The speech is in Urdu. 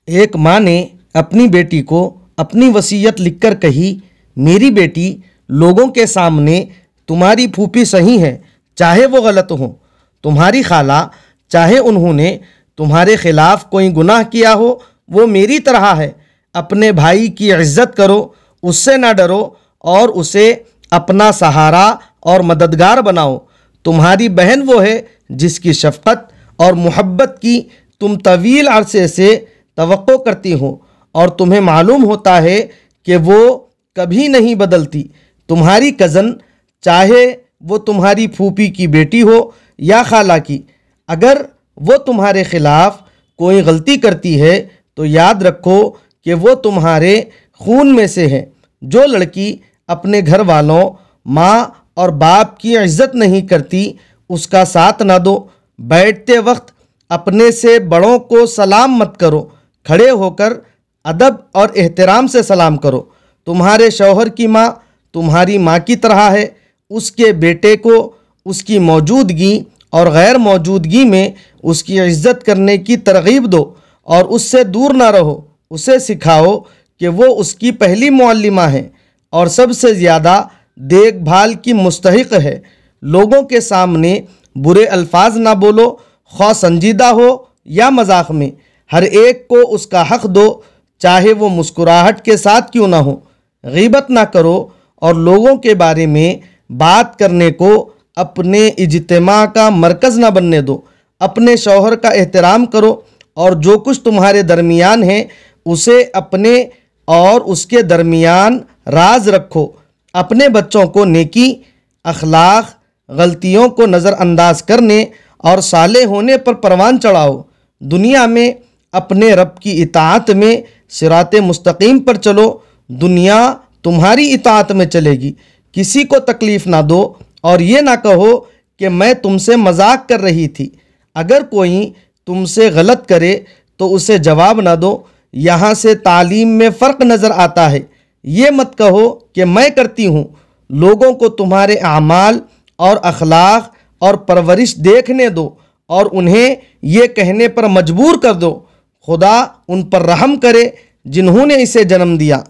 ایک ماں نے اپنی بیٹی کو اپنی وصیت لکھ کر کہی، میری بیٹی، لوگوں کے سامنے تمہاری پھوپھی صحیح ہے چاہے وہ غلط ہوں، تمہاری خالہ چاہے انہوں نے تمہارے خلاف کوئی گناہ کیا ہو وہ میری طرح ہے۔ اپنے بھائی کی عزت کرو، اس سے نہ ڈرو اور اسے اپنا سہارا اور مددگار بناؤ۔ تمہاری بہن وہ ہے جس کی شفقت اور محبت کی تم طویل عرصے سے توقع کرتی ہو اور تمہیں معلوم ہوتا ہے کہ وہ کبھی نہیں بدلتی۔ تمہاری کزن، چاہے وہ تمہاری پھوپھی کی بیٹی ہو یا خالہ کی، اگر وہ تمہارے خلاف کوئی غلطی کرتی ہے تو یاد رکھو کہ وہ تمہارے خون میں سے ہے۔ جو لڑکی اپنے گھر والوں، ماں اور باپ کی عزت نہیں کرتی اس کا ساتھ نہ دو۔ بیٹھتے وقت اپنے سے بڑوں کو سلام مت کرو، کھڑے ہو کر ادب اور احترام سے سلام کرو۔ تمہارے شوہر کی ماں تمہاری ماں کی طرح ہے، اس کے بیٹے کو اس کی موجودگی اور غیر موجودگی میں اس کی عزت کرنے کی ترغیب دو اور اس سے دور نہ رہو۔ اسے سکھاؤ کہ وہ اس کی پہلی معلمہ ہے اور سب سے زیادہ دیکھ بھال کی مستحق ہے۔ لوگوں کے سامنے برے الفاظ نہ بولو، خواہ سنجیدہ ہو یا مذاق میں۔ ہر ایک کو اس کا حق دو، چاہے وہ مسکراہٹ کے ساتھ کیوں نہ ہو۔ غیبت نہ کرو اور لوگوں کے بارے میں بات کرنے کو اپنے اجتماع کا مرکز نہ بننے دو۔ اپنے شوہر کا احترام کرو اور جو کچھ تمہارے درمیان ہے اسے اپنے اور اس کے درمیان راز رکھو۔ اپنے بچوں کو نیکی، اخلاق، غلطیوں کو نظر انداز کرنے اور صالح ہونے پر پروان چڑھاؤ۔ دنیا میں اپنے رب کی اطاعت میں صراط مستقیم پر چلو، دنیا تمہاری اطاعت میں چلے گی۔ کسی کو تکلیف نہ دو اور یہ نہ کہو کہ میں تم سے مذاق کر رہی تھی۔ اگر کوئی تم سے غلط کرے تو اسے جواب نہ دو۔ یہاں سے تعلیم میں فرق نظر آتا ہے۔ یہ مت کہو کہ میں کرتی ہوں۔ لوگوں کو تمہارے اعمال اور اخلاق اور پرورش دیکھنے دو اور انہیں یہ کہنے پر مجبور کر دو، خدا ان پر رحم کرے جنہوں نے اسے جنم دیا۔